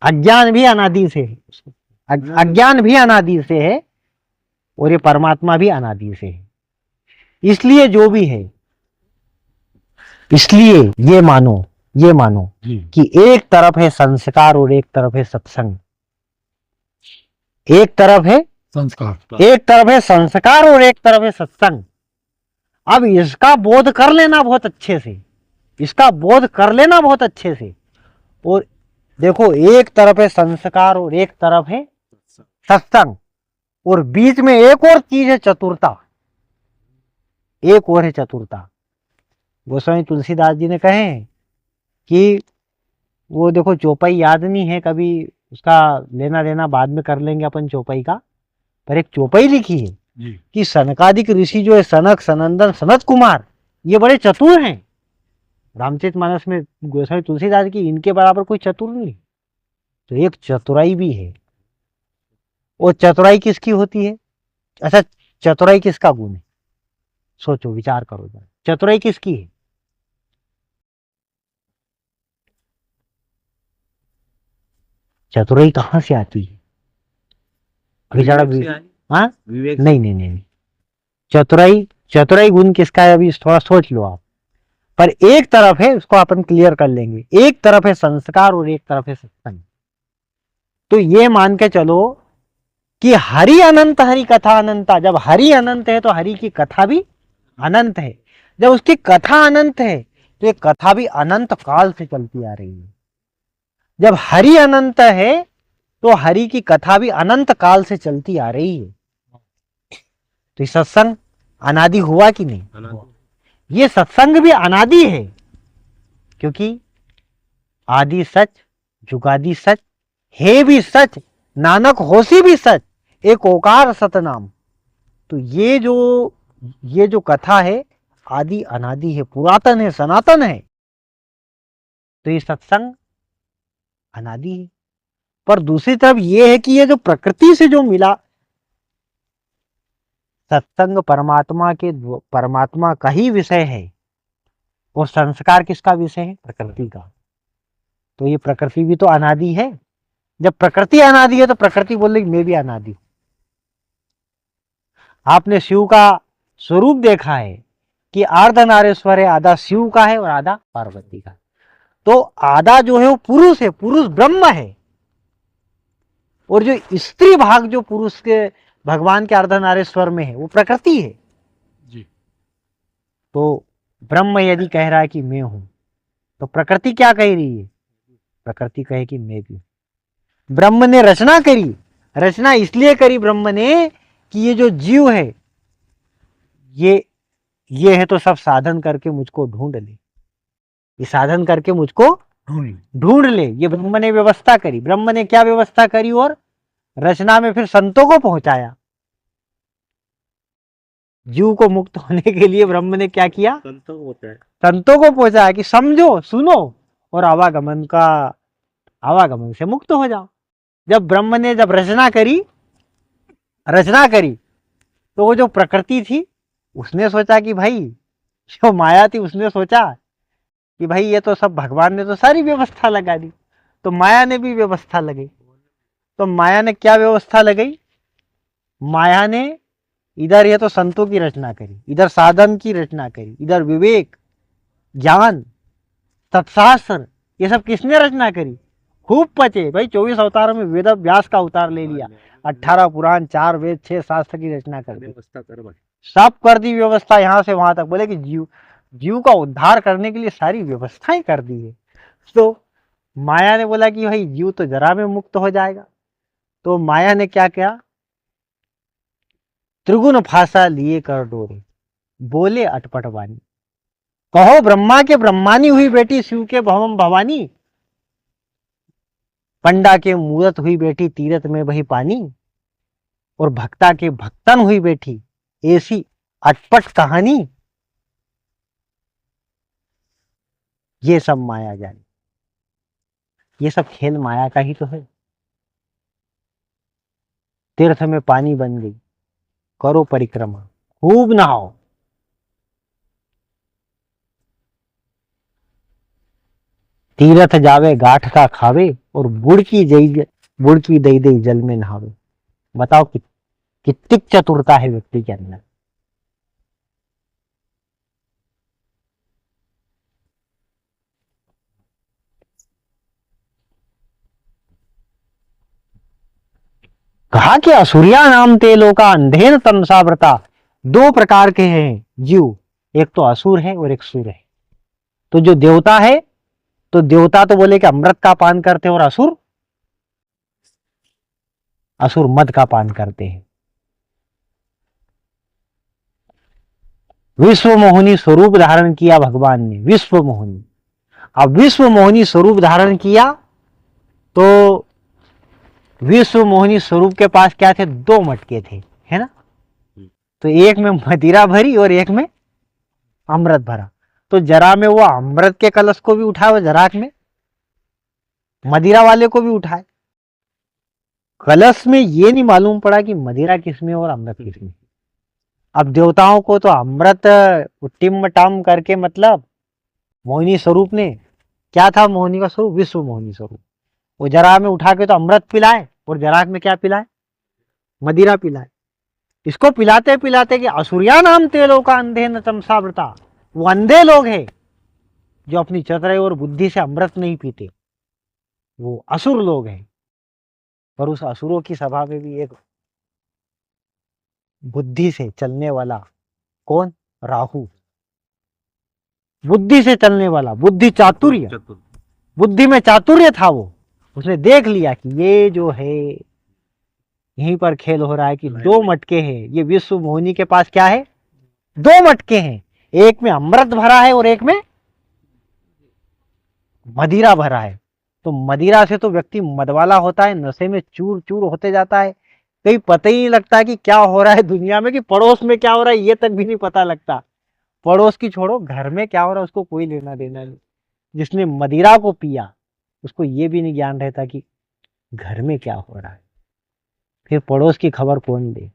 अज्ञान भी अनादि से है, अज्ञान भी अनादि से है और ये परमात्मा भी अनादि से है। इसलिए जो भी है, इसलिए ये मानो कि एक तरफ है संस्कार और एक तरफ है सत्संग। एक तरफ है संस्कार, एक तरफ है संस्कार और एक तरफ है सत्संग। अब इसका बोध कर लेना बहुत अच्छे से, इसका बोध कर लेना बहुत अच्छे से। और देखो, एक तरफ है संस्कार और एक तरफ है सत्संग, और बीच में एक और चीज है चतुरता, एक और है चतुरता। गोस्वामी तुलसीदास जी ने कहे कि वो देखो, चौपाई याद नहीं है, कभी उसका लेना देना बाद में कर लेंगे अपन चौपाई का। पर एक चौपाई लिखी है कि सनकादिक ऋषि जो है, सनक, सनंदन, सनत कुमार, ये बड़े चतुर हैं। रामचरितमानस में गोस्वामी तुलसीदास की इनके बराबर कोई चतुर नहीं। तो एक चतुराई भी है। और चतुराई किसकी होती है? अच्छा, चतुराई किसका गुण है? सोचो, विचार करो जरा, चतुराई किसकी है? चतुराई कहां से आती है? अभी जरा हाँ, नहीं नहीं नहीं नहीं, चतुराई, चतुराई गुण किसका है अभी थोड़ा सोच लो आप। पर एक तरफ है, उसको अपन क्लियर कर लेंगे, एक तरफ है संस्कार और एक तरफ है सत्संग। तो ये मान के चलो कि हरि अनंत, हरि कथा अनंता। जब हरि अनंत है तो हरि की कथा भी अनंत है। जब उसकी कथा अनंत है तो ये कथा भी अनंत काल से चलती आ रही है। जब हरि अनंत है तो हरि की कथा भी अनंत काल से चलती आ रही है। तो ये सत्संग अनादि हुआ कि नहीं? ये सत्संग भी अनादि है, क्योंकि आदि सच, जुगादि सच, है भी सच, नानक होसी भी सच, एक ओकार सतनाम। तो ये जो कथा है, आदि अनादि है, पुरातन है, सनातन है। तो ये सत्संग अनादि है। पर दूसरी तरफ ये है कि ये जो प्रकृति से जो मिला, सत्संग परमात्मा का ही विषय है, और संस्कार किसका विषय है? प्रकृति का। तो ये प्रकृति भी तो अनादि है। जब प्रकृति अनादि है तो प्रकृति बोल रही मैं भी अनादि हूं। आपने शिव का स्वरूप देखा है कि अर्धनारेश्वर है, आधा शिव का है और आधा पार्वती का। तो आधा जो है वो पुरुष है, पुरुष ब्रह्म है, और जो स्त्री भाग जो पुरुष के भगवान के अर्धनारेश्वर में है वो प्रकृति है जी। तो ब्रह्म यदि कह रहा है कि मैं हूं, तो प्रकृति क्या कह रही है? प्रकृति कहे कि मैं भी। ब्रह्म ने रचना करी, रचना इसलिए करी ब्रह्म ने कि ये जो जीव है, ये है तो सब साधन करके मुझको ढूंढ ले, ये साधन करके मुझको ढूंढ ले। ये ब्रह्म ने व्यवस्था करी। ब्रह्म ने क्या व्यवस्था करी? और रचना में फिर संतों को पहुंचाया। जीव को मुक्त होने के लिए ब्रह्म ने क्या किया? संतों को पहुंचाया कि समझो, सुनो और आवागमन से मुक्त हो जाओ। जब ब्रह्म ने जब रचना करी तो वो जो प्रकृति थी उसने सोचा कि भाई, जो माया थी उसने सोचा कि भाई ये तो सब भगवान ने तो सारी व्यवस्था लगा दी, तो माया ने भी व्यवस्था लगाई। तो माया ने क्या व्यवस्था लगाई? माया ने इधर ये तो संतों की रचना करी, इधर साधन की रचना करी, इधर विवेक, ज्ञान, सत्शास्त्र, ये सब किसने रचना करी? खूब पचे भाई। 24 अवतारों में वेद व्यास का अवतार ले लिया, 18 पुराण, 4 वेद, 6 शास्त्र की रचना कर दी, सब कर दी व्यवस्था यहां से वहां तक। बोले कि जीव का उद्धार करने के लिए सारी व्यवस्थाएं कर दी है। तो माया ने बोला कि भाई जीव तो जरा में मुक्त हो जाएगा। तो माया ने क्या किया? त्रिगुण फांसा लिए कर डोरे, बोले अटपट वाणी, कहो ब्रह्मा के ब्रह्मानी हुई बेटी, शिव के भवम भवानी, पंडा के मूरत हुई बेटी, तीरथ में बही पानी, और भक्ता के भक्तन हुई बेटी, ऐसी अटपट कहानी। ये सब माया जानी, ये सब खेल माया का ही तो है। तीर्थ में पानी बन गई, करो परिक्रमा, खूब नहाओ। तीरथ जावे गाठ का खावे और बुड़ की दई दई जल में नहावे। बताओ कितनी चतुरता है व्यक्ति के अंदर। कहा कि असुरिया नाम ते लोका अंधेन तमसा व्रता। दो प्रकार के हैं जीव, एक तो असुर है और एक सुर है। तो जो देवता है, तो देवता तो बोले कि अमृत का पान करते, और असुर मद का पान करते हैं। विश्व मोहिनी स्वरूप धारण किया भगवान ने, विश्व मोहिनी। अब विश्व मोहिनी स्वरूप धारण किया तो विश्व मोहिनी स्वरूप के पास क्या थे? दो मटके थे, है ना। तो एक में मदिरा भरी और एक में अमृत भरा। तो जरा में वो अमृत के कलश को भी उठाए और जराक में मदिरा वाले को भी उठाए। कलश में ये नहीं मालूम पड़ा कि मदिरा किसमें और अमृत किसमें। अब देवताओं को तो अमृत टिम टाम करके, मतलब मोहिनी स्वरूप ने क्या था? मोहिनी का स्वरूप विश्व मोहिनी स्वरूप। वो जरा में उठा के तो अमृत पिलाए और जराक में क्या पिलाए? मदिरा पिलाए। इसको पिलाते पिलाते कि असुरिया नाम तेलों का अंधे न तमसावृता। वो अंधे लोग हैं जो अपनी चतुराई और बुद्धि से अमृत नहीं पीते, वो असुर लोग हैं। पर उस असुरों की सभा में भी एक बुद्धि से चलने वाला, कौन? राहु। बुद्धि से चलने वाला, बुद्धि चातुर्य, बुद्धि में चातुर्य था। वो उसने देख लिया कि ये जो है यहीं पर खेल हो रहा है कि दो मटके हैं। ये विश्व मोहिनी के पास क्या है? दो मटके हैं, एक में अमृत भरा है और एक में मदिरा भरा है। तो मदिरा से तो व्यक्ति मदवाला होता है, नशे में चूर चूर होते जाता है। कहीं पता ही नहीं लगता कि क्या हो रहा है दुनिया में, कि पड़ोस में क्या हो रहा है ये तक भी नहीं पता लगता। पड़ोस की छोड़ो, घर में क्या हो रहा है उसको कोई लेना देना नहीं। जिसने मदिरा को पिया उसको ये भी नहीं ज्ञान रहता कि घर में क्या हो रहा है। फिर पड़ोस की खबर कौन दे?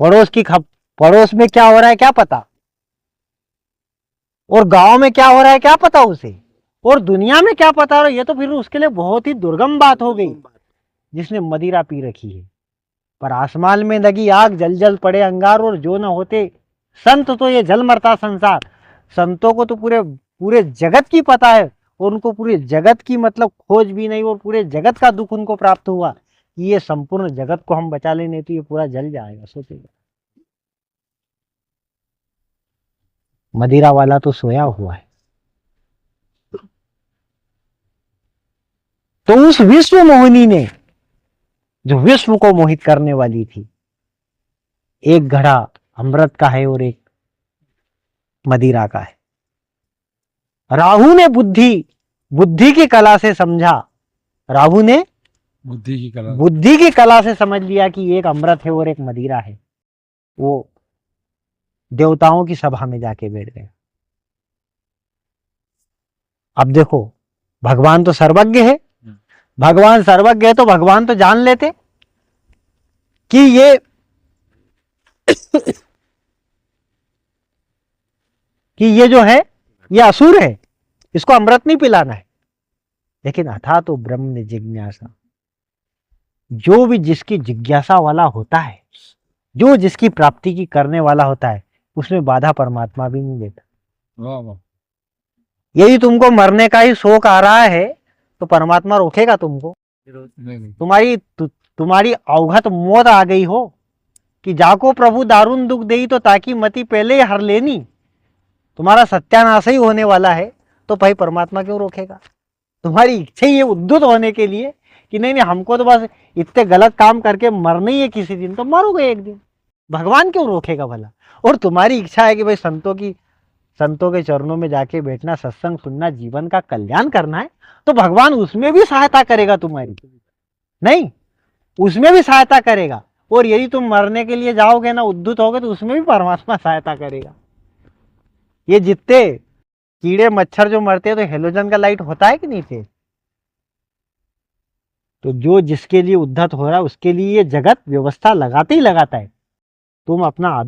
पड़ोस में क्या हो रहा है क्या पता, और गांव में क्या हो रहा है क्या पता उसे, और दुनिया में क्या पता हो रहा है। ये तो फिर उसके लिए बहुत ही दुर्गम बात हो गई जिसने मदिरा पी रखी है। पर आसमान में लगी आग, जल जल पड़े अंगार, और जो न होते संत तो ये जल मरता संसार। संतों को तो पूरे जगत की पता है, और उनको पूरे जगत की मतलब खोज भी नहीं, और पूरे जगत का दुख उनको प्राप्त हुआ कि ये संपूर्ण जगत को हम बचा लेने तो ये पूरा जल जाएगा। सोचेगा मदिरा वाला तो सोया हुआ है। तो उस विश्व मोहिनी ने, जो विश्व को मोहित करने वाली थी, एक घड़ा अमृत का है और एक मदिरा का है। राहु ने बुद्धि की कला से समझा, राहु ने बुद्धि की कला से समझ लिया कि एक अमृत है और एक मदिरा है। वो देवताओं की सभा में जाके बैठ गया। अब देखो, भगवान तो सर्वज्ञ है, भगवान सर्वज्ञ है तो भगवान तो जान लेते कि ये जो है ये असुर है, इसको अमृत नहीं पिलाना है। लेकिन अथा तो ब्रह्म जिज्ञासा, जो भी जिसकी जिज्ञासा वाला होता है, जो जिसकी प्राप्ति की करने वाला होता है, उसमें बाधा परमात्मा भी नहीं देता। यदि तुमको मरने का ही शौक आ रहा है तो परमात्मा रोकेगा तुमको? तुम्हारी अवघत मौत आ गई हो कि जाको प्रभु दारुण दुख देई तो ताकि मति पहले ही हर लेनी, तुम्हारा सत्यानाश ही होने वाला है, तो भाई परमात्मा क्यों रोकेगा? तुम्हारी इच्छा ही है उद्धत होने के लिए कि नहीं हमको तो बस इतने गलत काम करके मरना ही है, किसी दिन तो मरोगे एक दिन, भगवान क्यों रोकेगा भला? और तुम्हारी इच्छा है कि भाई संतों के चरणों में जाके बैठना, सत्संग सुनना, जीवन का कल्याण करना है, तो भगवान उसमें भी सहायता करेगा तुम्हारी, नहीं उसमें भी सहायता करेगा। और यदि तुम मरने के लिए जाओगे ना, उद्धत होगे, तो उसमें भी परमात्मा सहायता करेगा। ये जितने कीड़े मच्छर जो मरते हैं तो हेलोजन का लाइट होता है कि नहीं थे? तो जो जिसके लिए उद्धत हो रहा है उसके लिए ये जगत व्यवस्था लगाते ही लगाता है। तुम अपना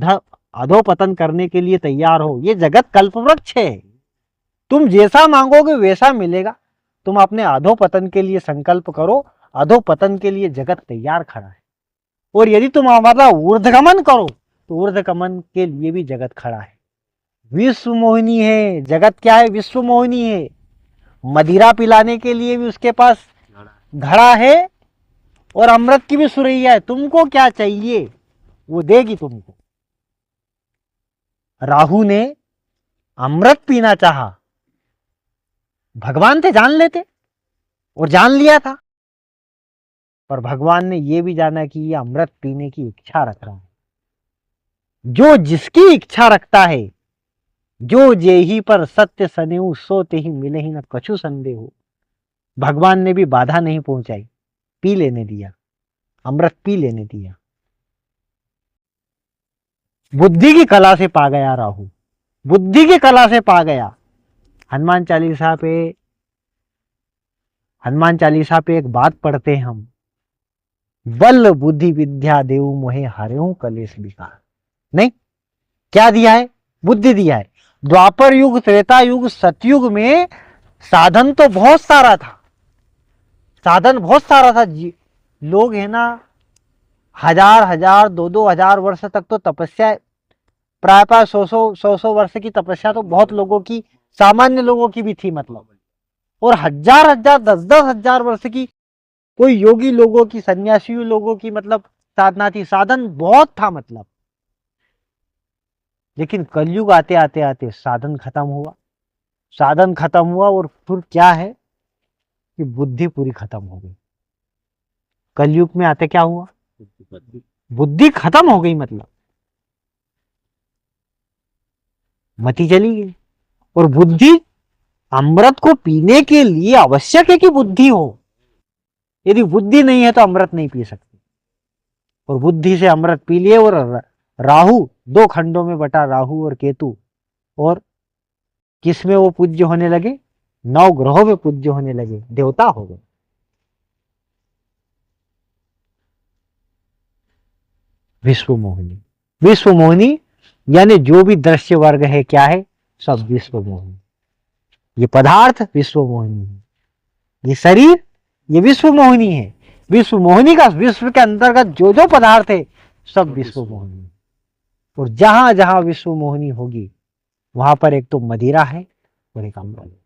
अधोपतन करने के लिए तैयार हो, ये जगत कल्पवृक्ष है, तुम जैसा मांगोगे वैसा मिलेगा। तुम अपने अधोपतन के लिए संकल्प करो, अधोपतन के लिए जगत तैयार खड़ा है। और यदि तुम हमारा ऊर्ध्वगमन करो तो ऊर्ध्वगमन के लिए भी जगत खड़ा है। विश्व मोहिनी है जगत, क्या है? विश्व मोहिनी है। मदिरा पिलाने के लिए भी उसके पास घड़ा है और अमृत की भी सुरैया है। तुमको क्या चाहिए वो देगी तुमको। राहु ने अमृत पीना चाहा, भगवान थे जान लेते, और जान लिया था, पर भगवान ने यह भी जाना कि ये अमृत पीने की इच्छा रख रहा है। जो जिसकी इच्छा रखता है, जो जेही पर सत्य सनेऊ सोते ही मिले ही न कछु संदेह हो। भगवान ने भी बाधा नहीं पहुंचाई, पी लेने दिया, अमृत पी लेने दिया। बुद्धि की कला से पा गया राहु, बुद्धि की कला से पा गया। हनुमान चालीसा पे एक बात पढ़ते हैं हम, बल बुद्धि विद्या देव मोहे हरेऊ कलेश विकार। नहीं, क्या दिया है? बुद्धि दिया है। द्वापर युग, त्रेता युग, सतयुग में साधन तो बहुत सारा था, साधन बहुत सारा था। लोग है ना, हजार हजार 2-2 हजार वर्ष तक तो तपस्या, प्राय 100-100 वर्ष की तपस्या तो बहुत लोगों की, सामान्य लोगों की भी थी मतलब। और हजार हजार 10-10 हजार वर्ष की कोई योगी लोगों की, सन्यासी लोगों की मतलब साधना थी, साधन बहुत था मतलब। लेकिन कलयुग आते आते आते साधन खत्म हुआ, साधन खत्म हुआ, और फिर क्या है कि बुद्धि पूरी खत्म हो गई। कलयुग में आते क्या हुआ? बुद्धि खत्म हो गई, मतलब मति चली गई। और बुद्धि, अमृत को पीने के लिए आवश्यक है कि बुद्धि हो। यदि बुद्धि नहीं है तो अमृत नहीं पी सकते। और बुद्धि से अमृत पी लिए, और राहु 2 खंडों में बटा, राहु और केतु, और किसमें वो पूज्य होने लगे? 9 ग्रहों में पूज्य होने लगे, देवता हो गए। विश्व मोहिनी, विश्व मोहिनी यानी जो भी दृश्य वर्ग है, क्या है? सब विश्व मोहिनी। ये पदार्थ विश्व मोहिनी है, ये शरीर ये विश्व मोहिनी है। विश्व मोहिनी का, विश्व के अंतर्गत जो जो पदार्थ है सब विश्व मोहिनी है। और जहां जहां विश्व मोहिनी होगी वहां पर एक तो मदिरा है और एक अमृत।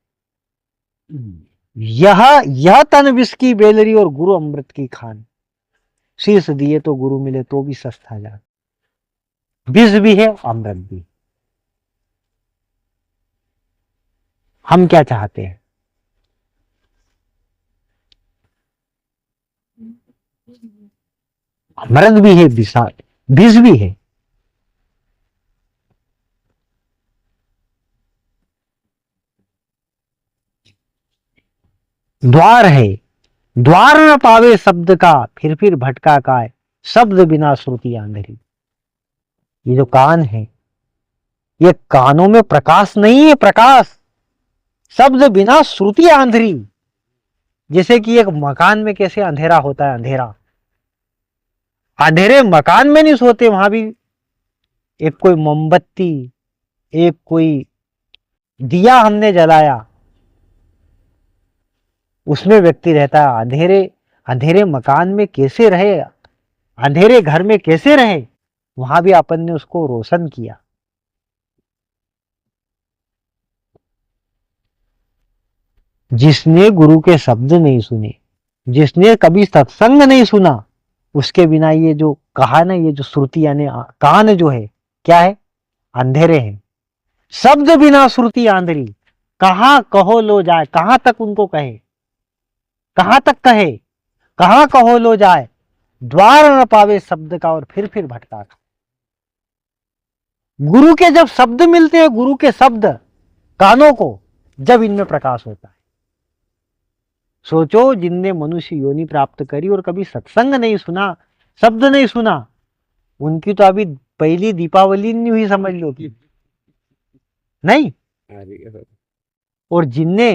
यह तन विष की बेलरी और गुरु अमृत की खान। शीर्ष दिए तो गुरु मिले तो भी सस्ता जा। विष भी है, अमृत भी। हम क्या चाहते हैं? अमृत भी है, विष भी है। द्वार है, द्वार न पावे शब्द का, फिर भटका काय, शब्द बिना श्रुति आंधरी। ये जो कान है, ये कानों में प्रकाश नहीं है, प्रकाश। शब्द बिना श्रुति आंधरी। जैसे कि एक मकान में कैसे अंधेरा होता है, अंधेरा, अंधेरे मकान में नहीं सोते, वहां भी एक कोई मोमबत्ती, एक कोई दिया हमने जलाया, उसमें व्यक्ति रहता है। अंधेरे अंधेरे मकान में कैसे रहे, अंधेरे घर में कैसे रहे, वहां भी अपन ने उसको रोशन किया। जिसने गुरु के शब्द नहीं सुने, जिसने कभी सत्संग नहीं सुना, उसके बिना ये जो कहा ना, ये जो श्रुति यानी कान जो है, क्या है? अंधेरे हैं। शब्द बिना श्रुति आंधरी। कहां कहो लो जाए, कहां तक उनको कहे, कहां तक कहे, कहां कहो लो जाए, द्वार न पावे शब्द का, और फिर भटका। गुरु के जब शब्द मिलते हैं, गुरु के शब्द कानों को, जब इनमें प्रकाश होता है। सोचो, जिनने मनुष्य योनि प्राप्त करी और कभी सत्संग नहीं सुना, शब्द नहीं सुना, उनकी तो अभी पहली दीपावली नहीं हुई समझ लो कि नहीं। और जिनने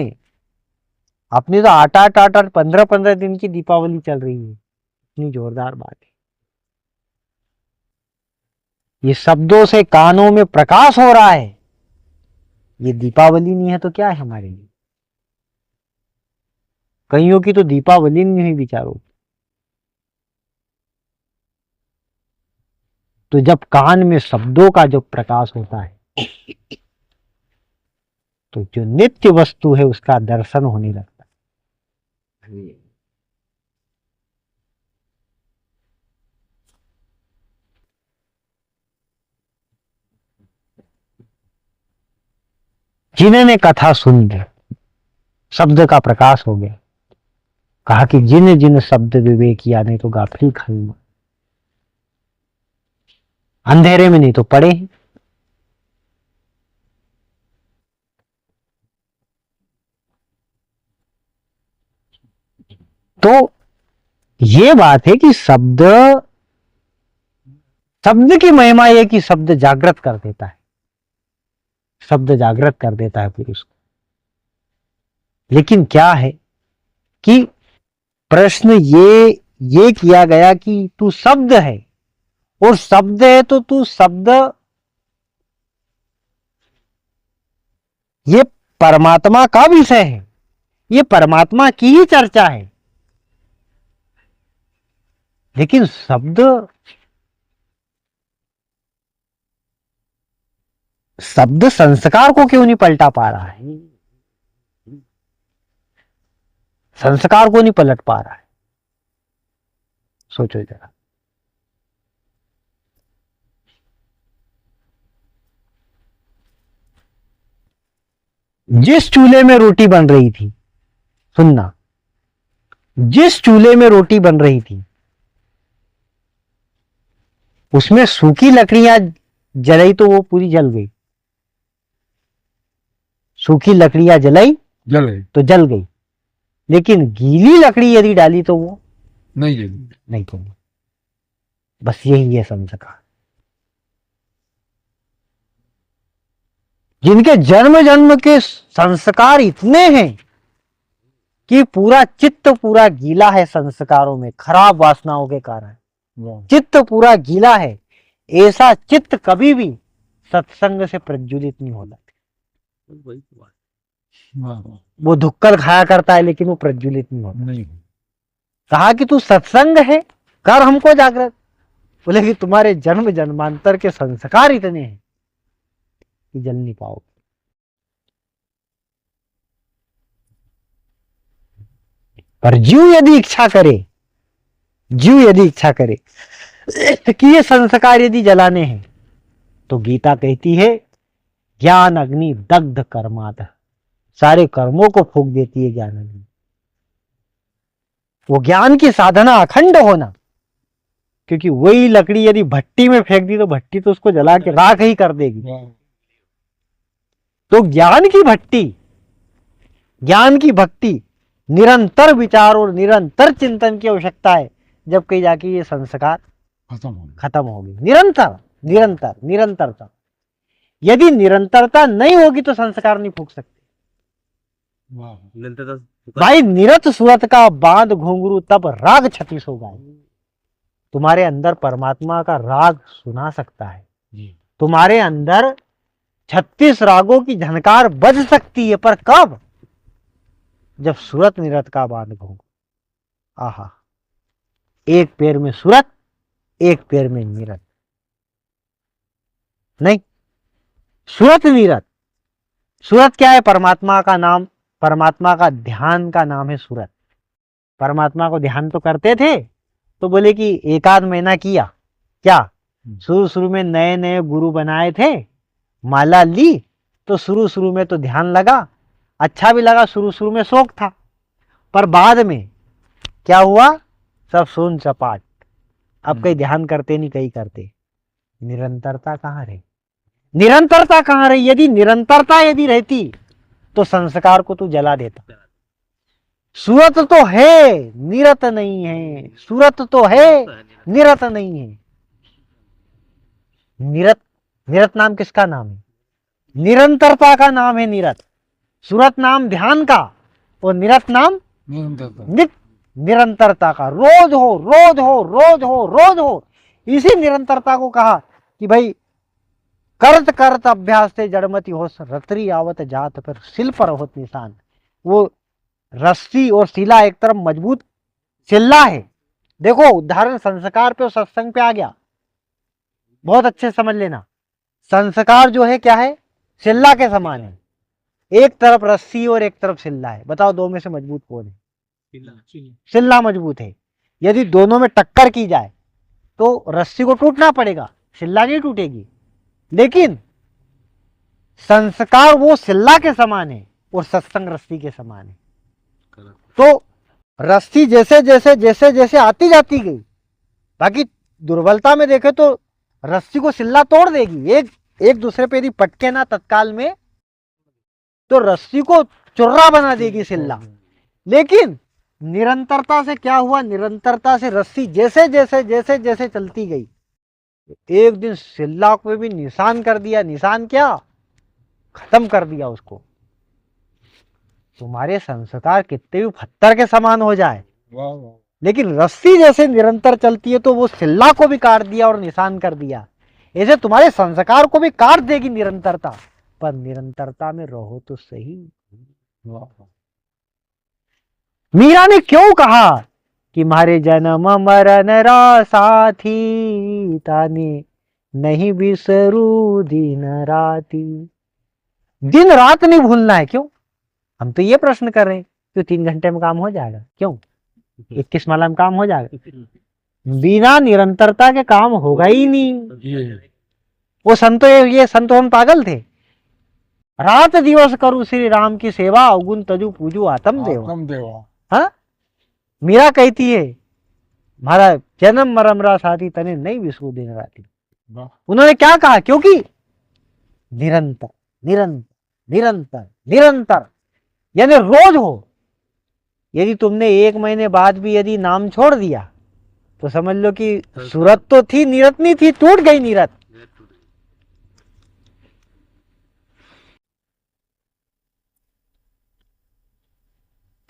अपनी तो 8-8 15-15 दिन की दीपावली चल रही है, इतनी जोरदार बात है। ये शब्दों से कानों में प्रकाश हो रहा है, ये दीपावली नहीं है तो क्या है हमारे लिए? कईयों की तो दीपावली नहीं हुई विचारों। तो जब कान में शब्दों का जो प्रकाश होता है तो जो नित्य वस्तु है उसका दर्शन होने लगता है। जिन्होंने कथा सुन ली, शब्द का प्रकाश हो गया। कहा कि जिन जिन शब्द विवेक किया नहीं तो गाफिल खल, अंधेरे में नहीं तो पड़े हैं। तो ये बात है कि शब्द की महिमा यह कि शब्द जागृत कर देता है, शब्द जागृत कर देता है पुरुष को। लेकिन क्या है कि प्रश्न ये किया गया कि तू शब्द है और शब्द है तो तू शब्द, ये परमात्मा का विषय है, ये परमात्मा की ही चर्चा है। लेकिन शब्द संस्कार को क्यों नहीं पलटा पा रहा है? संस्कार को नहीं पलट पा रहा है। सोचो जरा। जिस चूल्हे में रोटी बन रही थी, सुनना, जिस चूल्हे में रोटी बन रही थी उसमें सूखी लकड़ियां जलाई तो वो पूरी जल गई। सूखी लकड़ियां जलाई तो जल गई, लेकिन गीली लकड़ी यदि डाली तो वो नहीं जली, नहीं जली। बस यही है संस्कार। जिनके जन्म जन्म के संस्कार इतने हैं कि पूरा चित्त पूरा गीला है संस्कारों में, खराब वासनाओं के कारण चित्त पूरा गीला है, ऐसा चित्त कभी भी सत्संग से प्रज्वलित नहीं होता। वो धुक्कल खाया करता है लेकिन वो प्रज्वलित नहीं होता। नहीं। कहा कि तू सत्संग है, कर हमको जागृत। बोले कि तुम्हारे जन्म जन्मांतर के संस्कार इतने हैं कि जल नहीं पाओगे। पर जीव यदि इच्छा करे, जीव यदि इच्छा करे कि ये संस्कार यदि जलाने हैं, तो गीता कहती है ज्ञान अग्नि दग्ध कर्माद, सारे कर्मों को फूंक देती है ज्ञान अग्नि। वो ज्ञान की साधना अखंड होना, क्योंकि वही लकड़ी यदि भट्टी में फेंक दी तो भट्टी तो उसको जला के राख ही कर देगी। तो ज्ञान की भट्टी, ज्ञान की भक्ति, निरंतर विचार और निरंतर चिंतन की आवश्यकता है, जब कहीं जाके ये संस्कार खत्म होगी। निरंतर निरंतर निरंतरता, यदि निरंतरता नहीं होगी तो संस्कार नहीं फूंक सकते। भाई निरत सूरत का बांध घुंघरू तब राग 36 होगा। तुम्हारे अंदर परमात्मा का राग सुना सकता है, तुम्हारे अंदर 36 रागों की झनकार बज सकती है, पर कब? जब सूरत निरत का बांध घुंघरू। आहा, एक पैर में सूरत, एक पैर में निरत। नहीं, सूरत निरत। सूरत क्या है? परमात्मा का नाम, परमात्मा का ध्यान का नाम है सूरत। परमात्मा को ध्यान तो करते थे, तो बोले कि एक आध महीना किया क्या, शुरू शुरू में नए नए गुरु बनाए थे, माला ली तो शुरू शुरू में तो ध्यान लगा, अच्छा भी लगा, शुरू शुरू में शौक था, पर बाद में क्या हुआ? सब सुन सपाट। अब कहीं ध्यान करते नहीं, कहीं करते। निरंतरता कहाँ रही? निरंतरता कहाँ रही? यदि निरंतरता यदि रहती तो संस्कार को तू जला देता। सूरत तो है, निरत नहीं है। सूरत तो है, निरत नहीं है। निरत, निरत नाम किसका नाम है? निरंतरता का नाम है निरत। सूरत नाम ध्यान का और निरत नाम निरंतरता का। रोज हो, रोज हो, रोज हो, रोज हो। इसी निरंतरता को कहा कि भाई करत करत अभ्यास से जड़मती हो रतरी आवत जात पर सिल पर होत निशान। वो रस्सी और शिला एक तरफ मजबूत चिल्ला है। देखो उदाहरण संस्कार पे और सत्संग पे आ गया, बहुत अच्छे समझ लेना। संस्कार जो है क्या है, शिला के समान है। एक तरफ रस्सी और एक तरफ शिला है, बताओ दो में से मजबूत कौन है? शिला मजबूत है। यदि दोनों में टक्कर की जाए तो रस्सी को टूटना पड़ेगा, शिला नहीं टूटेगी। लेकिन संस्कार वो शिला के समान है और सत्संग रस्सी के समान है। तो रस्सी जैसे जैसे जैसे जैसे आती जाती गई, बाकी दुर्बलता में देखे तो रस्सी को शिला तोड़ देगी। एक दूसरे पे यदि पटके ना तत्काल में तो रस्सी को चुर्रा बना देगी शिला। लेकिन निरंतरता से क्या हुआ, निरंतरता से रस्सी जैसे जैसे जैसे जैसे चलती गई, एक दिन शिला को भी निशान कर दिया। निशान क्या, खत्म कर दिया उसको। तुम्हारे संस्कार कितने भी पत्थर के समान हो जाए, लेकिन रस्सी जैसे निरंतर चलती है तो वो शिला को भी काट दिया और निशान कर दिया। ऐसे तुम्हारे संस्कार को भी काट देगी निरंतरता, पर निरंतरता में रहो तो सही। मीरा ने क्यों कहा कि मारे जन्म मरण रा साथी, ताने नहीं बिसरू दिन राती। दिन रात नहीं भूलना है। क्यों? हम तो ये प्रश्न कर रहे हैं कि 3 घंटे में काम हो जाएगा, क्यों 21 माला में काम हो जाएगा? बिना निरंतरता के काम होगा ही नहीं। वो संतो, ये संतोन पागल थे। रात दिवस करूं श्री राम की सेवा, अवगुण तजु पूजू आत्म देवा। हाँ, मीरा कहती है महाराज जन्म मरम रा साथी, तने नहीं विसरू दिन राती। उन्होंने क्या कहा? क्योंकि निरंतर निरंतर निरंतर निरंतर, यानी रोज हो। यदि तुमने 1 महीने बाद भी यदि नाम छोड़ दिया तो समझ लो कि सूरत तो थी, नीरत नहीं थी, टूट गई नीरत।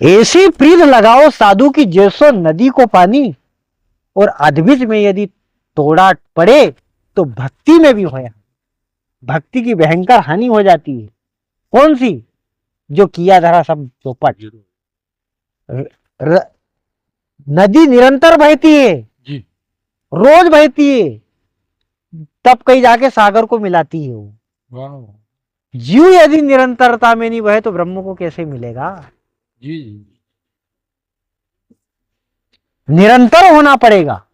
ऐसी प्रीत लगाओ साधु की जैसो नदी को पानी, और अद्भिज में यदि तोड़ा पड़े तो भक्ति में भी होया। भक्ति की भयंकर हानि हो जाती है। कौन सी? जो किया धरा सब चौपट। नदी निरंतर बहती है जी, रोज बहती है, तब कहीं जाके सागर को मिलाती है वो। जीव यदि निरंतरता में नहीं बहे तो ब्रह्म को कैसे मिलेगा? जी, निरंतर होना पड़ेगा।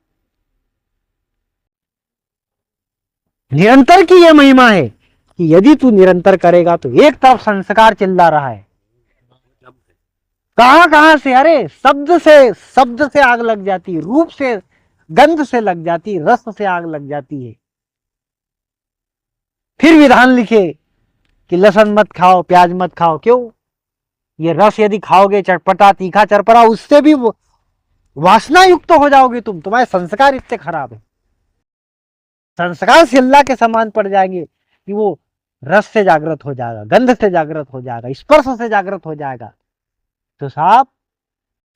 निरंतर की यह महिमा है कि यदि तू निरंतर करेगा तो एक तरफ संस्कार चिल्ला रहा है, कहां से, अरे शब्द से आग लग जाती है, रूप से गंध से लग जाती है, रस से आग लग जाती है। फिर विधान लिखे कि लहसुन मत खाओ, प्याज मत खाओ। क्यों? ये रस यदि खाओगे चटपटा तीखा चरपरा, उससे भी वासना युक्त हो जाओगे तुम। तुम्हारे संस्कार इतने खराब है। संस्कार शिला के समान पड़ जाएंगे कि वो रस से जागृत हो जाएगा, गंध से जागृत हो जाएगा, स्पर्श से जागृत हो जाएगा। तो साहब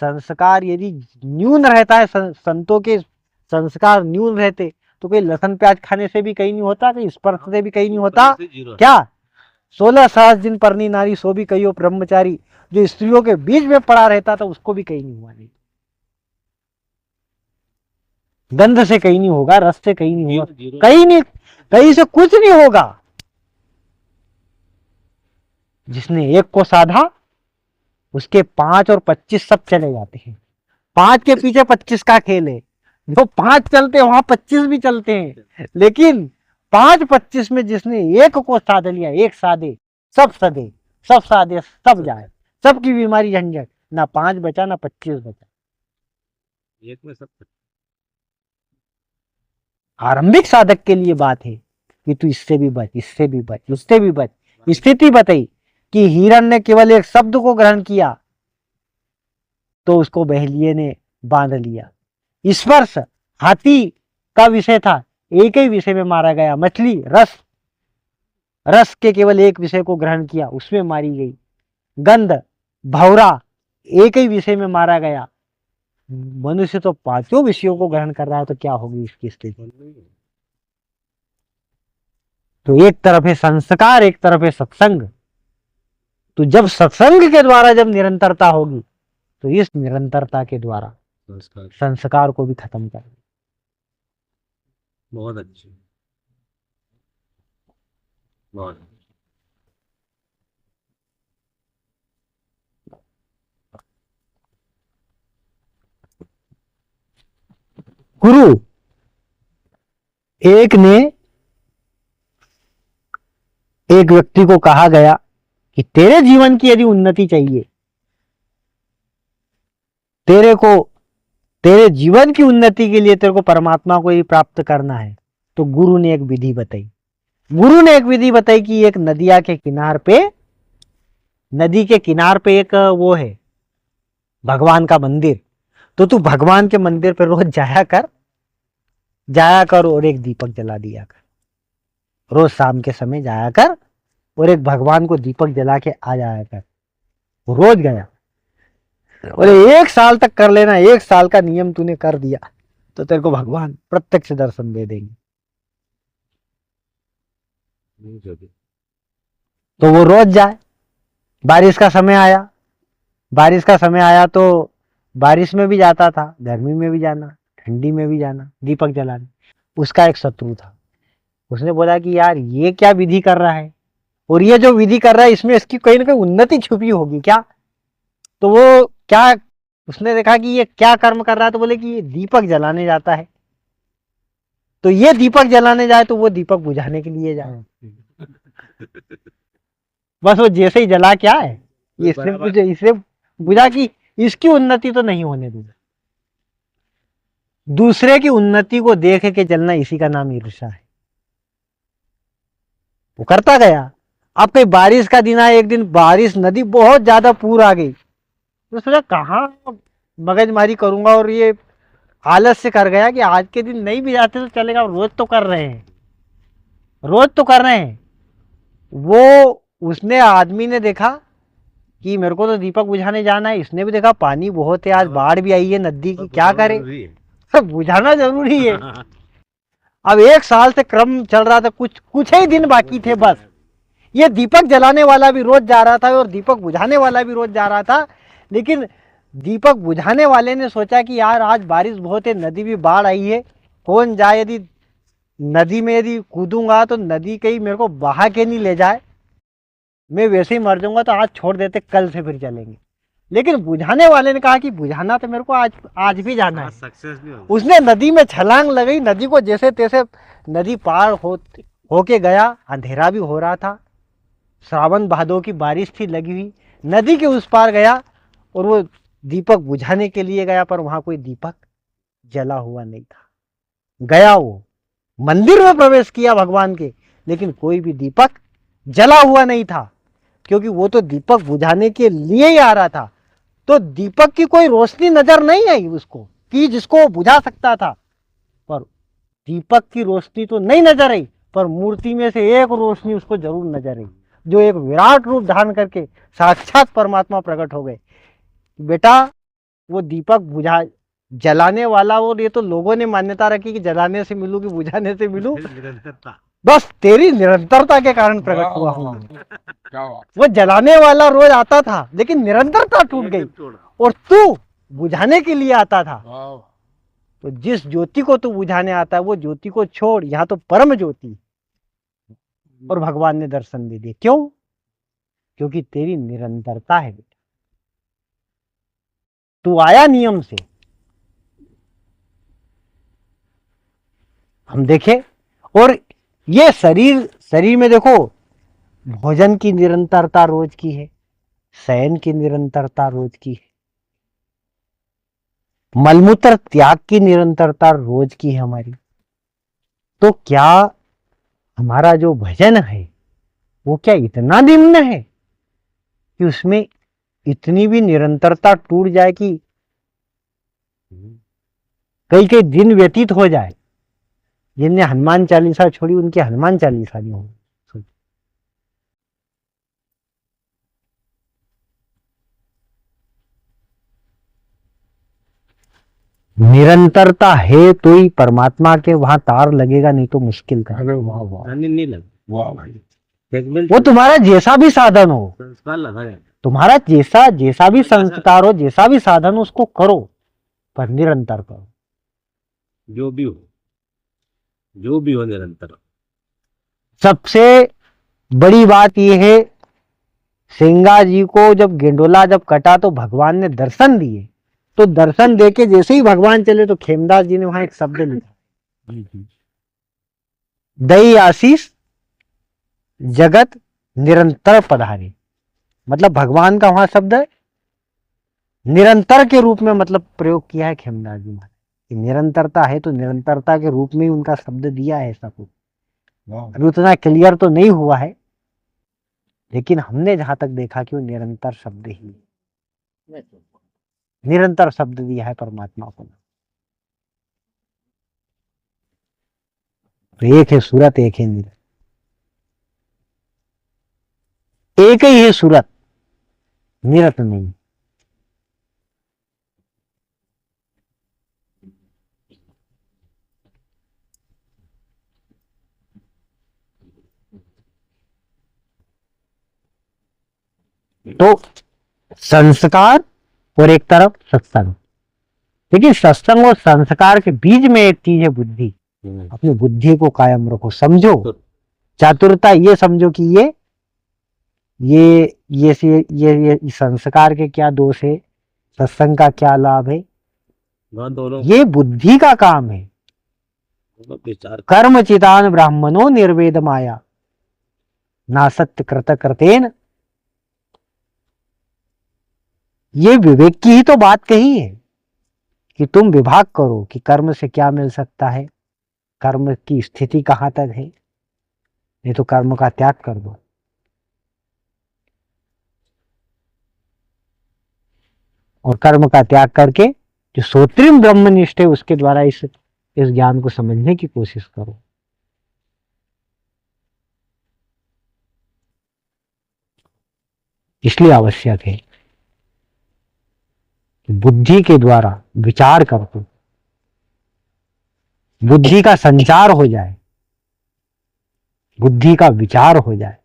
संस्कार यदि न्यून रहता है, संतों के संस्कार न्यून रहते तो कोई लहसुन प्याज खाने से भी कहीं नहीं होता, कहीं स्पर्श से भी कहीं नहीं होता। क्या 16 सहस्त्र दिन परनी नारी सो भी कहियो ब्रह्मचारी, जो स्त्रियों के बीच में पड़ा रहता था उसको भी कहीं नहीं हुआ। नहीं, गंध से कहीं नहीं होगा, रस से कहीं नहीं होगा, कहीं नहीं, कहीं से कुछ नहीं होगा। जिसने एक को साधा उसके 5 और 25 सब चले जाते हैं। 5 के पीछे 25 का खेल है। जो 5 चलते हैं वहां 25 भी चलते हैं, लेकिन 5-25 में जिसने एक को साध लिया, एक साधे सब सदे, सब साधे सब जाए, सबकी बीमारी झंझट, ना 5 बचा ना 25 बचा, एक में सब। आरंभिक साधक के लिए बात है कि तू इससे भी बच, इससे भी बच, उससे भी बच। स्थिति बताई कि हिरण ने केवल एक शब्द को ग्रहण किया तो उसको बहेलिये ने बांध लिया। स्पर्श हाथी का विषय था, एक ही विषय में मारा गया। मछली रस के केवल एक विषय को ग्रहण किया, उसमें मारी गई। गंध भौरा एक ही विषय में मारा गया। मनुष्य तो 5 विषयों को ग्रहण कर रहा है, तो क्या होगी इसकी स्थिति? तो एक तरफ है संस्कार, एक तरफ है सत्संग। तो जब सत्संग के द्वारा जब निरंतरता होगी तो इस निरंतरता के द्वारा संस्कार को भी खत्म कर। बहुत अच्छी, बहुत। गुरु एक ने एक व्यक्ति को कहा गया कि तेरे जीवन की यदि उन्नति चाहिए, तेरे को तेरे जीवन की उन्नति के लिए तेरे को परमात्मा को ही प्राप्त करना है, तो गुरु ने एक विधि बताई। गुरु ने एक विधि बताई कि एक नदिया के किनार पे, नदी के किनार पे एक वो है भगवान का मंदिर। तो तू भगवान के मंदिर पे रोज जाया कर और एक दीपक जला दिया कर। रोज शाम के समय जाया कर और एक भगवान को दीपक जला के आ जाया कर। रोज गया और 1 साल तक कर लेना। 1 साल का नियम तूने कर दिया तो तेरे को भगवान प्रत्यक्ष दर्शन दे देंगे। तो वो रोज जाए। बारिश का समय आया तो बारिश में भी जाता था, गर्मी में भी जाना, ठंडी में भी जाना दीपक जलाने। उसका एक शत्रु था, उसने बोला कि यार ये क्या विधि कर रहा है, और ये जो विधि कर रहा है इसमें इसकी कहीं ना कहीं उन्नति छुपी होगी क्या। तो वो क्या, उसने देखा कि ये क्या कर्म कर रहा है, तो बोले कि ये दीपक जलाने जाता है। तो ये दीपक जलाने जाए तो वो दीपक बुझाने के लिए जाए। बस वो जैसे ही जला क्या है, ये इससे बुझा कि इसकी उन्नति तो नहीं होने दूंगा। दूसरे की उन्नति को देख के जलना, इसी का नाम ईर्ष्या है। वो करता गया। अब कहीं बारिश का दिन आया, एक दिन बारिश, नदी बहुत ज्यादा पूर आ गई। तो सोचा कहाँ मगजमारी करूंगा, और ये आलस से कर गया कि आज के दिन नहीं भी जाते तो चलेगा, रोज तो कर रहे हैं। वो उसने आदमी ने देखा कि मेरे को तो दीपक बुझाने जाना है, इसने भी देखा पानी बहुत है, आज बाढ़ भी आई है नदी की, क्या करे, बुझाना जरूरी है। अब 1 साल से क्रम चल रहा था, कुछ ही दिन बाकी थे बस। ये दीपक जलाने वाला भी रोज जा रहा था और दीपक बुझाने वाला भी रोज जा रहा था। लेकिन दीपक बुझाने वाले ने सोचा कि यार आज बारिश बहुत है, नदी भी बाढ़ आई है, कौन जाए, यदि नदी में यदि कूदूंगा तो नदी कहीं मेरे को बहा के नहीं ले जाए, मैं वैसे ही मर जाऊंगा, तो आज छोड़ देते, कल से फिर चलेंगे। लेकिन बुझाने वाले ने कहा कि बुझाना तो मेरे को आज भी जाना है। सक्सेस भी उसने नदी में छलांग लगाई, नदी को जैसे तैसे नदी पार होके गया। अंधेरा भी हो रहा था, श्रावण भादों की बारिश थी लगी हुई। नदी के उस पार गया और वो दीपक बुझाने के लिए गया, पर वहां कोई दीपक जला हुआ नहीं था। गया, वो मंदिर में प्रवेश किया भगवान के, लेकिन कोई भी दीपक जला हुआ नहीं था, क्योंकि वो तो दीपक बुझाने के लिए ही आ रहा था। तो दीपक की कोई रोशनी नजर नहीं आई उसको कि जिसको वो बुझा सकता था, पर दीपक की रोशनी तो नहीं नजर आई, पर मूर्ति में से एक रोशनी उसको जरूर नजर आई, जो एक विराट रूप धारण करके साक्षात परमात्मा प्रकट हो गए। बेटा वो दीपक बुझा जलाने वाला, और ये तो लोगों ने मान्यता रखी कि जलाने से मिलूं कि बुझाने से मिलूं, बस तेरी निरंतरता के कारण प्रकट हुआ हूं। वो जलाने वाला रोज आता था, लेकिन निरंतरता टूट गई, और तू बुझाने के लिए आता था। तो जिस ज्योति को तू बुझाने आता है, वो ज्योति को छोड़, यहाँ तो परम ज्योति। और भगवान ने दर्शन दे दिए। क्यों? क्योंकि तेरी निरंतरता है बेटा। तू आया नियम से, हम देखे। और ये शरीर में देखो, भोजन की निरंतरता रोज की है, शयन की निरंतरता रोज की है, मलमूत्र त्याग की निरंतरता रोज की है हमारी। तो क्या हमारा जो भजन है वो क्या इतना निम्न है कि उसमें इतनी भी निरंतरता टूट जाए कि कई दिन व्यतीत हो जाए। जिनने हनुमान चालीसा छोड़ी उनकी हनुमान चालीसा नहीं हो। निरंतरता है तो ही परमात्मा के वहां तार लगेगा, नहीं तो मुश्किल का। नहीं लगता। वाह भाई, वो तुम्हारा जैसा भी साधन हो, संस्कार लगा है। तुम्हारा जैसा भी संस्कार हो, जैसा भी साधन हो, उसको करो, पर निरंतर करो। जो भी हो, जो भी हो, निरंतर। सबसे बड़ी बात यह है, सिंगा जी को जब गेंडोला जब कटा तो भगवान ने दर्शन दिए, तो दर्शन देके जैसे ही भगवान चले तो खेमदास जी ने वहां एक शब्द लिखा, दई आशीष जगत निरंतर पधारे। मतलब भगवान का वहां शब्द निरंतर के रूप में मतलब प्रयोग किया है खेमदास जी महाराज कि निरंतरता है, तो निरंतरता के रूप में ही उनका शब्द दिया है ऐसा कुछ। अभी उतना क्लियर तो नहीं हुआ है, लेकिन हमने जहां तक देखा कि वो निरंतर शब्द ही, निरंतर शब्द दिया है परमात्मा को। तो एक है सूरत, एक है निरंतर, एक ही है सूरत, निरत नहीं। तो संस्कार और एक तरफ सत्संग, लेकिन सत्संग और संस्कार के बीच में एक चीज है बुद्धि। अपनी बुद्धि को कायम रखो, समझो चातुरता, ये समझो कि ये संस्कार के क्या दोष है, सत्संग का क्या लाभ है, ये बुद्धि का काम है। कर्म चितान ब्राह्मणों निर्वेद माया ना सत्य कृत कृतेन, ये विवेक की ही तो बात कही है कि तुम विभाग करो कि कर्म से क्या मिल सकता है, कर्म की स्थिति कहां तक है, नहीं तो कर्म का त्याग कर दो। और कर्म का त्याग करके जो सोत्रिम ब्रह्मनिष्ठ है उसके द्वारा इस ज्ञान को समझने की कोशिश करो। इसलिए आवश्यक है कि बुद्धि के द्वारा विचार करके बुद्धि का संचार हो जाए, बुद्धि का विचार हो जाए।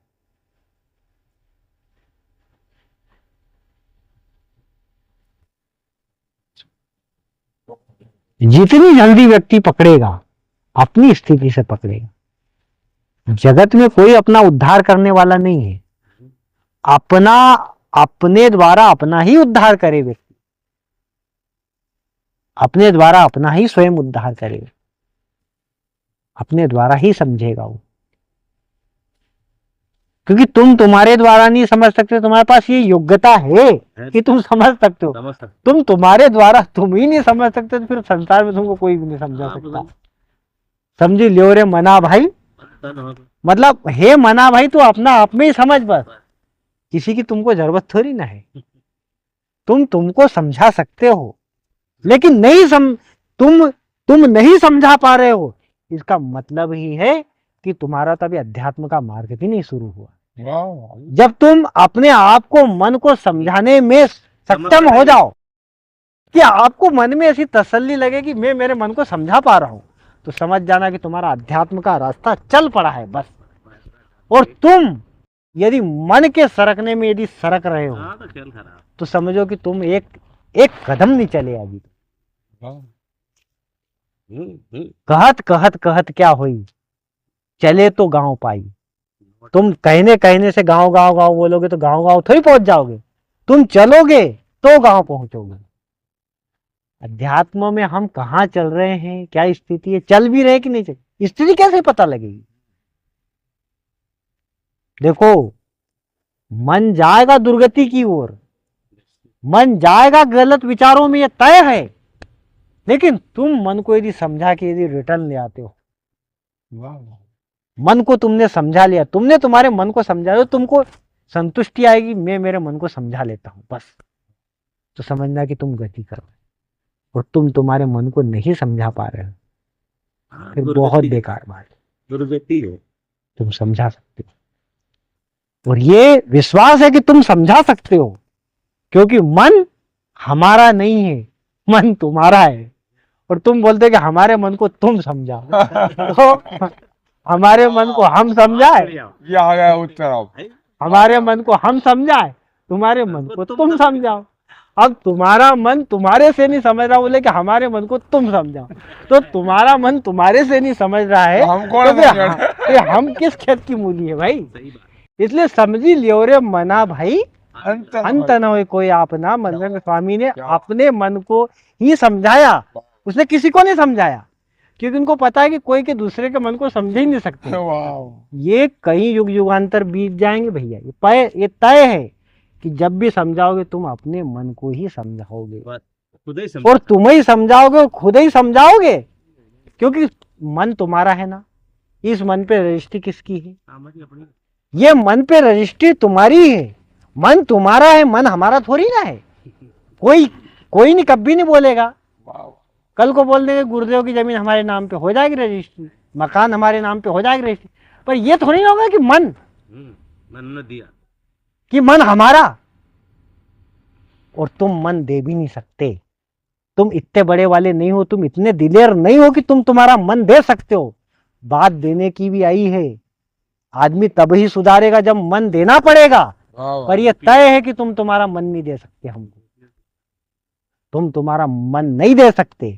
जितनी जल्दी व्यक्ति पकड़ेगा, अपनी स्थिति से पकड़ेगा। जगत में कोई अपना उद्धार करने वाला नहीं है, अपना अपने द्वारा अपना ही उद्धार करे व्यक्ति, अपने द्वारा अपना ही स्वयं उद्धार करेगा, अपने द्वारा ही समझेगा वो। क्योंकि तुम तुम्हारे द्वारा नहीं समझ सकते, तुम्हारे पास ये योग्यता है कि तुम समझ सकते हो। तुम तुम्हारे द्वारा तुम ही नहीं समझ सकते तो फिर संसार में तुमको कोई भी नहीं समझा सकता। समझी लियो रे मना भाई, मतलब हे मना भाई तू अपना आप में ही समझ, बस किसी की तुमको जरूरत थोड़ी ना है। तुमको समझा सकते हो, लेकिन नहीं तुम नहीं समझा पा रहे हो, इसका मतलब ही है कि तुम्हारा तभी अध्यात्म का मार्ग भी नहीं शुरू हुआ। जब तुम अपने आप को, मन को समझाने में सक्षम हो जाओ कि आपको मन में ऐसी तसल्ली लगे कि मैं मेरे मन को समझा पा रहा हूं, तो समझ जाना कि तुम्हारा अध्यात्म का रास्ता चल पड़ा है बस। और तुम यदि मन के सरकने में यदि सरक रहे हो तो समझो कि तुम एक कदम नहीं चले अभी। कहत कहत कहत क्या हुई, चले तो गांव पाई। तुम कहने से गांव गांव गांव बोलोगे तो गांव गांव थोड़ी पहुंच जाओगे, तुम चलोगे तो गांव पहुंचोगे। अध्यात्म में हम कहाँ चल रहे हैं, क्या स्थिति है, चल भी रहे कि नहीं चल, स्थिति कैसे पता लगेगी। देखो मन जाएगा दुर्गति की ओर, मन जाएगा गलत विचारों में, ये तय है। लेकिन तुम मन को यदि समझा के यदि रिटर्न ले आते हो, मन को तुमने समझा लिया, तुमने तुम्हारे मन को समझा लिया, तुमको संतुष्टि आएगी, मैं मेरे मन को समझा लेता हूं बस, तो समझना कि तुम गति कर रहे हो। और तुम तुम्हारे मन को नहीं समझा पा रहे हो, फिर बहुत बेकार बात है। दुर्गति है, तुम समझा सकते हो, और ये विश्वास है कि तुम समझा सकते हो, क्योंकि मन हमारा नहीं है, मन तुम्हारा है। और तुम बोलते कि हमारे मन को तुम समझाओ तो हमारे मन को हम समझाए, ये आ गया उत्तर अब। हमारे मन को हम समझाए, तुम्हारे मन को तुम समझाओ। अब तुम्हारा मन तुम्हारे से नहीं समझ रहा, बोले कि हमारे मन को तुम समझाओ। तो तुम्हारा मन तुम्हारे से नहीं समझ रहा है, तो हम कौन तो समझ रहे? फिर हम किस खेत की मूली है भाई। सही बात। इसलिए समझी लियो रे मना भाई, अंत अंत न होए कोई आपना। मनरंग स्वामी ने क्या? अपने मन को ही समझाया, उसने किसी को नहीं समझाया, क्योंकि उनको पता है कि कोई के दूसरे के मन को समझ ही नहीं सकते। वाह, ये कई युग युगांतर बीत जाएंगे भैया, ये तय है कि जब भी समझाओगे तुम अपने मन को ही समझाओगे, बस खुद ही और तुम ही समझाओगे और खुद ही समझाओगे, क्योंकि मन तुम्हारा है ना। इस मन पे रजिस्ट्री किसकी है? अपनी। ये मन पे रजिस्ट्री तुम्हारी है। मन तुम्हारा है, मन हमारा थोड़ी ना है। कोई नहीं, कभी नहीं बोलेगा। वाह, कल को बोल देंगे गुरुदेव की जमीन हमारे नाम पे हो जाएगी रजिस्ट्री, मकान हमारे नाम पे हो जाएगी रजिस्ट्री, पर ये थोड़ी ना होगा कि मन ने दिया, कि मन हमारा। और तुम मन दे भी नहीं सकते, तुम इतने बड़े वाले नहीं हो, तुम इतने दिलेर नहीं हो कि तुम तुम्हारा मन दे सकते हो। बात देने की भी आई है, आदमी तब ही सुधारेगा जब मन देना पड़ेगा। वाह, पर यह तय है कि तुम तुम्हारा मन नहीं दे सकते हमको, तुम तुम्हारा मन नहीं दे सकते,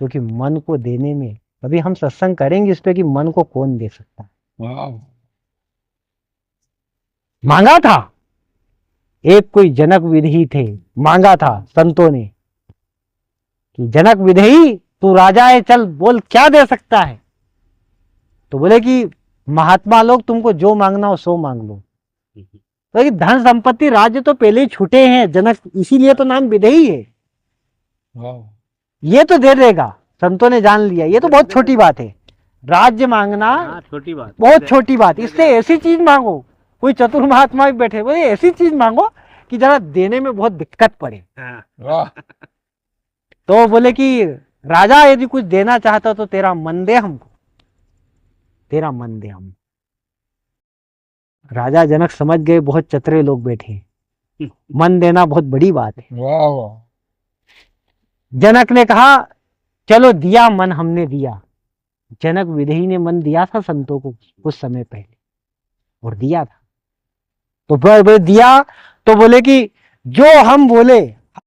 क्योंकि मन को देने में, अभी हम सत्संग करेंगे इस पे कि मन को कौन दे सकता है। वाह, मांगा था, एक कोई जनक विधि थे, मांगा था संतों ने कि जनक विधि तू राजा है, चल बोल क्या दे सकता है। तो बोले कि महात्मा लोग तुमको जो मांगना हो सो मांग लो। तो धन संपत्ति राज्य तो पहले ही छूटे हैं जनक, इसीलिए तो नाम विधेयी है, वाह, ये तो दे देगा। संतों ने जान लिया ये तो बहुत छोटी बात है, राज्य मांगना छोटी बात, बहुत छोटी बात। इससे ऐसी चीज मांगो, कोई चतुर महात्मा भी बैठे बोले ऐसी चीज मांगो कि जरा देने में बहुत दिक्कत पड़े। वाह, तो बोले कि राजा यदि कुछ देना चाहता तो तेरा मन दे हमको, तेरा मन दे हम। राजा जनक समझ गए बहुत चतुरे लोग बैठे, मन देना बहुत बड़ी बात है। वाह, वाह, जनक ने कहा चलो दिया मन, हमने दिया। जनक विधेयी ने मन दिया था संतों को कुछ समय पहले, और दिया था। तो दिया तो बोले कि जो हम बोले